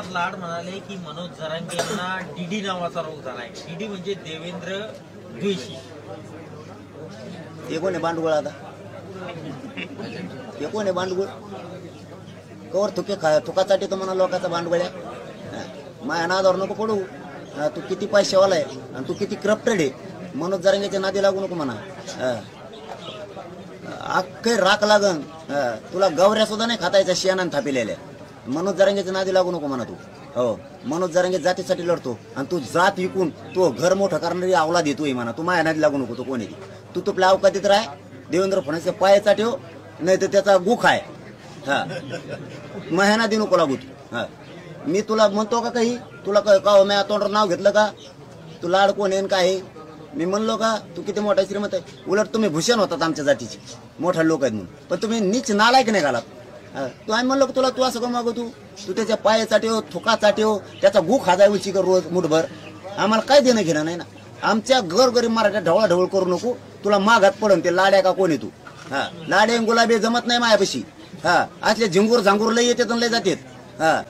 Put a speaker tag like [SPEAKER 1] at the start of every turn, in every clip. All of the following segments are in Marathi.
[SPEAKER 1] प्रल्हाद लाड म्हणाले की मनोज जरांगे यांना डीडी नावाचा रोग झालाय. डीडी म्हणजे देवेंद्र द्वेषी.
[SPEAKER 2] हे कोण आहे बांडगुळ? आता हे कोण आहे बांडगुळ? कवर थुकासाठी तर म्हणा लोकांचा बांडगुळ्या. माझ्या नादावर नको पडू. तू किती पैशावाला आहे आणि तू किती करप्टेड आहे. मनोज जरांगेच्या नादी लागू नको म्हणा. अख्खे राख लागन. तुला गवऱ्या सुद्धा नाही खातायच्या शियानान थापिलेल्या. मनोज जरांगेच्या नादी लागू नको म्हणा तू. हो, मनोज जरांगे जातीसाठी लढतो आणि तू जात विकून तू घर मोठं करणारी अवलाद येतोय म्हणा. तू माझ्या नादी लागू नको. तू कोण आहे? तू तुपल्या अवकातीत राह. देवेंद्र फडणवीसच्या पायाचा ठेव, नाही तर त्याचा गुख आहे. हा, माझ्या नादी नको लागू तू. हा, मी तुला म्हणतो का काही? तुला का मी तोंडावर नाव घेतलं का? तू लाड कोण आहे काय? मी म्हणलो का तू किती मोठा श्रीमंत आहे? उलट तुम्ही भूषण होतात आमच्या जातीचे, मोठा लोक आहेत म्हणून. पण तुम्ही नीच नालायक नाही घालात. तू आम्ही म्हणलो तुला तू असं का मागू? तू त्याच्या पायासाठी हो, थुकासाठी हो, त्याचा गु खाजाय उची कर रोज मुठभर. आम्हाला काय देणं घेणं नाही ना. आमच्या गरीब मराठ्या ढवळाढवळ करू नको. तुला मागात पडन ते लाड्या का कोण आहे तू? हा, लाडे गुलाबी जमत नाही मायापाशी. हा, असले झिंगूर झांगूर लय येतात लय जातात. हा,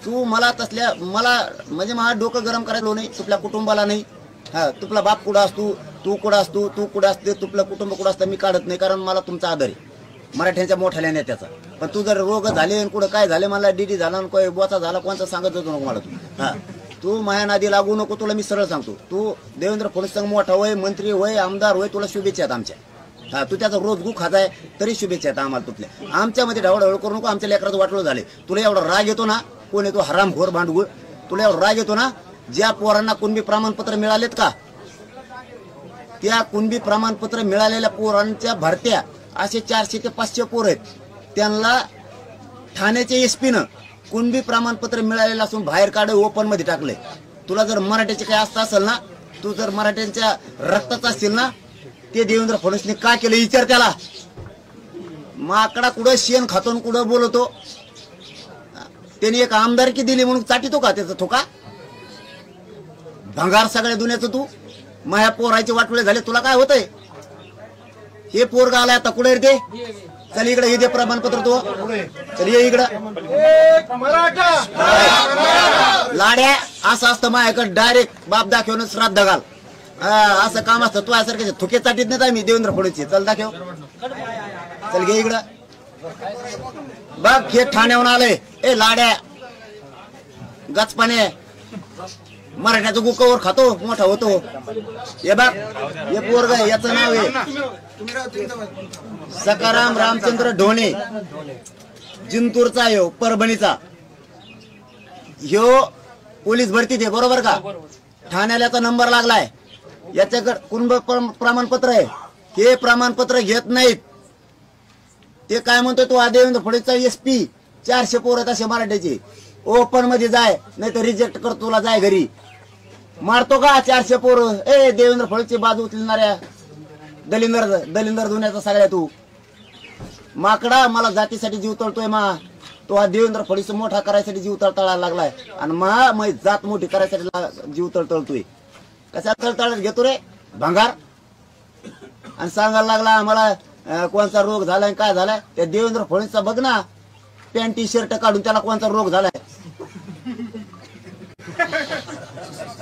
[SPEAKER 2] तू मला तसल्या मला म्हणजे माझं डोकं गरम करायला नाही. तुपल्या कुटुंबाला नाही. हा, तुपला बाप कुठं असतो, तू कुठं असतो, तू कुठं असते, तुपलं कुटुंब कुठं असतं मी काढत नाही. कारण मला तुमचा आदर आहे मराठ्यांच्या मोठ्या नेत्याचा. पण तू जर रोग झाले कुठं काय झाले, मला डीडी झाला कोय बोचा झाला कोणता सांगत होतो नको मला तू. हा, तू माझ्या नादी लागू नको. तुला मी सरळ सांगतो. तू देवेंद्र फडणवीस संघ मोठा होय, मंत्री होय, आमदार होय, तुला शुभेच्छा आहेत आमच्या. हा, तू त्याचा रोज गु खाताय तरी शुभेच्छा आहेत आम्हाला तुपल्या. आमच्यामध्ये ढवळढवळ करू नको. आमच्या लेकराचं वाटलं झाले. तुला एवढा राग येतो ना? कोण येतो हरामखोर भांडगुळ? तुला एवढा राग येतो ना? ज्या पोरांना कुणबी प्रमाणपत्र मिळालेत का, त्या कुणबी प्रमाणपत्र मिळालेल्या पोरांच्या भरत्या असे 400 ते 500 पोर आहेत. त्यांना ठाण्याच्या एसपीनं कुणबी प्रमाणपत्र मिळालेलं असून बाहेर काढ ओपन मध्ये टाकलंय. तुला जर मराठ्याचे काय असतं असेल ना, तू जर मराठ्यांच्या रक्ताचा असतील ना, ते देवेंद्र फडणवीसने का केलं विचार त्याला. माकडा कुठं शेण खातून कुठं बोलतो. त्याने एक आमदारकी दिली म्हणून चाटितो का त्याचा थोका? भंगार सगळ्या दुनियाचं तू. माझ्या पोराचे वाटोळे झाले. तुला काय होतंय? हे पोरगा आलाय आता कुठे ते? चल इकडे हे दे प्रमाणपत्र. तू चल ये इकडं. लाड्या असं असतं माझ्याकडे डायरेक्ट बाप दाखवून श्राद्ध घाल. असं काम असतं. तू यासारखे थुके चाटीत नाही आम्ही देवेंद्र फडणवीसचे. चल दाखव. चल घे इकडं. बघ हे ठाण्याहून आलंय. ए लाड्या गचपाने मराठ्याचं गुकावर खातो मोठा होतो. हे बघ हे पोरग याचं नाव आहे सकाराम रामचंद्र ढोणे. जिंतूरचा ह्यो, परभणीचा. ह्यो पोलीस भरतीत आहे बरोबर का? ठाण्याला याचा नंबर लागलाय. याच्याकडे कुणबी प्रमाणपत्र आहे. हे प्रमाणपत्र घेत नाहीत. ते काय म्हणतो तू देवेंद्र फडणवीसचा एसपी 400 पोर आहेत असे मराठ्याचे. ओपन मध्ये जाय नाही तर रिजेक्ट कर. तुला जाय घरी. मारतो का 400 पोर? ए देवेंद्र फडणवीसची बाजू उचलणाऱ्या दलिंदर दुनियाचा सगळ्या तू माकडा. मला जातीसाठी जीव तळतोय मा. तो हा देवेंद्र फडणवीस मोठा करायसाठी जीव तळतळायला लागलाय आणि मा जात मोठी करायसाठी जीव तळतळतोय. कशा तळतळत घेतो रे भंगार? आणि सांगायला लागला आम्हाला कोणता रोग झालाय काय झालाय. त्या देवेंद्र फडणवीसचा बघ ना, पॅन्ट टी शर्ट काढून त्याला कोणता रोग झालाय.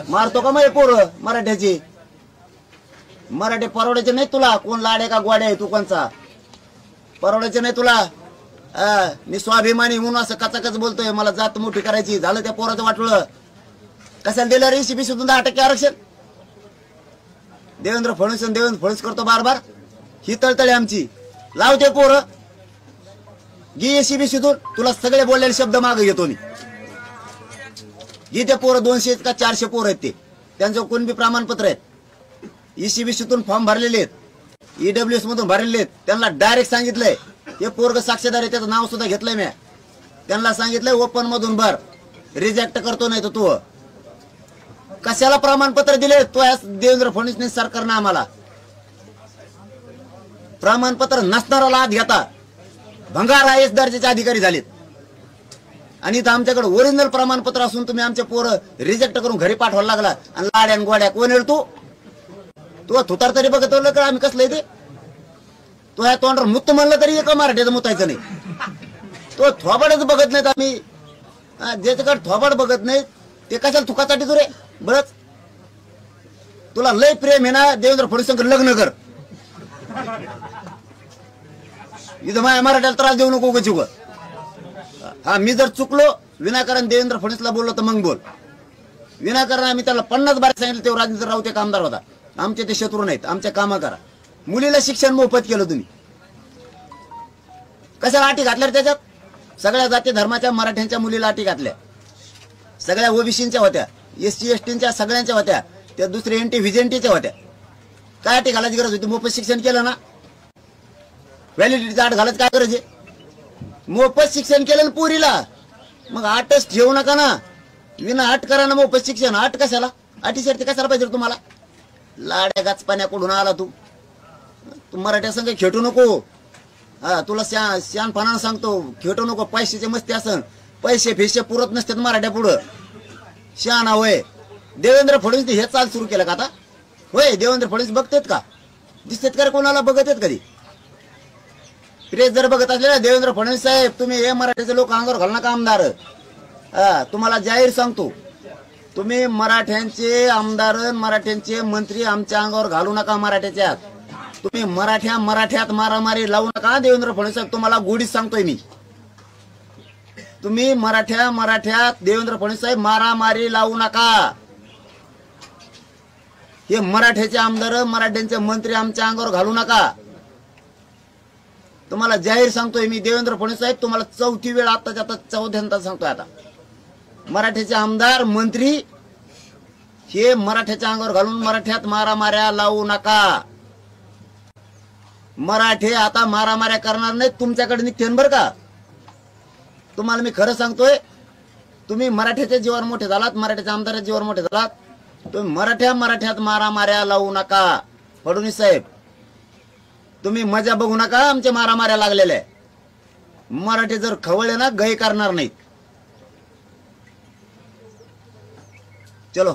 [SPEAKER 2] मारतो का मग पोर मराठ्याची? मराठी परवड्याचे नाही तुला. कोण लाडे का गोड्या आहे? तू कोणचा परवड्याचे नाही तुला. मी स्वाभिमानी म्हणून असं कचाकच बोलतोय. मला जात मोठी करायची. झालं त्या पोराचं वाटलं. कशाला दिलं रे ECB सुद्धा 10% आरक्षण? देवेंद्र फडणवीस करतो बार बार. ही तळतळे आमची. लावते पोरं घे ECB सुधून. तुला सगळे बोललेले शब्द मागे घेतो मी. ते पोरं 200 का 400 पोरं आहेत. ते त्यांचं कोणबी प्रमाणपत्र आहेत. ECB सुधून फॉर्म भरलेले आहेत. EWS मधून भरलेले आहेत. त्यांना डायरेक्ट सांगितलंय हे पोरग साक्षीदार आहे. त्याचं नाव सुद्धा घेतलंय मी. त्यांना सांगितलंय ओपन मधून भर. रिजेक्ट करतो नाही तर तू. कशाला प्रमाणपत्र दिले? तो देवेंद्र फडणवीस सरकारनं आम्हाला प्रमाणपत्र नसणारा लाभ घेता. भंगार IAS दर्जाचे अधिकारी झालेत. आणि इथं आमच्याकडे ओरिजिनल प्रमाणपत्र असून तुम्ही आमचे पोरं रिजेक्ट करून घरी पाठवायला लागला. आणि लाड्यान गोड्या कोण येईल तू? तू थुतार तरी बघत का आम्ही कसलं ते? तो ह्या तोंडावर मुत्त म्हणलं तरी एका मराठीचं मुतायचं नाही. तो थोबाडच बघत नाहीत आम्ही. ज्याच्याकडे थोबाड बघत नाही ते कशाला थुकासाठी तू रे बरंच. तुला लय प्रेम आहे ना देवेंद्र फडणवीस लग्न कर. इथं माझ्या मराठ्याला त्रास देऊ नको उगाच उगा. हा मी जर चुकलो विनाकारण देवेंद्र फडणवीसला बोललो तर मग बोल. विनाकारण आम्ही त्याला 50 बार सांगितलं तेव्हा राजेंद्र राऊत एक आमदार होता. आमचे ते शत्रू नाहीत, आमच्या कामं करा. मुलीला शिक्षण मोफत केलं तुम्ही, कशाला अटी घातल्या त्याच्यात? सगळ्या जाती धर्माच्या मराठ्यांच्या मुलीला अटी घातल्या, सगळ्या ओबीसीच्या होत्या, एसटी एसटीच्या सगळ्यांच्या होत्या, त्या दुसरे एनटी व्हिजेंटीच्या होत्या. काय अटी घालायची गरज होती? मोफत शिक्षण केलं ना, व्हॅलिडिटीचा अट घालायची काय गरज आहे? मोफत शिक्षण केलं ना पुरीला, मग अटच ठेवू नका ना. विना अट करा ना मोफत शिक्षण. अट कशाला? अटी शर्ती कशाला पाहिजे तुम्हाला? लाड्या गाचपाण्याकडून आला तू मराठ्या संघ खेटू नको. हा तुला शहाणपणानं सांगतो, खेटू नको. पैशाचे मस्ती असन, पैसे फेशे पुरत नसतात मराठ्या पुढं. शहाणा होय. देवेंद्र फडणवीस हे चाल सुरू केलं का आता? होय देवेंद्र फडणवीस बघतेत का? दिसतेत का कोणाला? बघत आहेत कधी? प्रेस जर बघत असले ना देवेंद्र फडणवीस साहेब तुम्ही हे मराठ्याचे लोक अंगावर घालू नका आमदार. तुम्हाला जाहीर सांगतो, तुम्ही मराठ्यांचे आमदार मराठ्यांचे मंत्री आमच्या अंगावर घालू नका. मराठ्याच्यात तुम्ही मराठ्यात मारामारी लावू नका. देवेंद्र फडणवीस साहेब तुम्हाला गोडीत सांगतोय मी. तुम्ही मराठ्यात देवेंद्र फडणवीस साहेब मारामारी लावू नका. हे मराठ्याचे आमदार मराठ्यांचे मंत्री आमच्या अंगावर घालू नका. तुम्हाला जाहीर सांगतोय मी देवेंद्र फडणवीस साहेब, तुम्हाला चौथी वेळ आताच्या आता चौथ्यांदा सांगतोय. आता मराठ्याचे आमदार मंत्री हे मराठ्याच्या अंगावर घालून मराठ्यात मारामाऱ्या लावू नका. मराठे आता मारामाऱ्या करणार नाहीत, तुमच्याकडे निघतेन बरं का. तुम्हाला मी खरं सांगतोय, तुम्ही मराठ्याच्या जीवावर मोठे झालात, मराठ्याच्या आमदाराच्या जीवावर मोठे झालात. तुम्ही मराठ्यात मारामाऱ्या लावू नका. फडणवीस साहेब तुम्ही मजा बघू नका. आमच्या मारामाऱ्या लागलेल्या मराठे जर खवळले ना गय करणार नाहीत. चलो.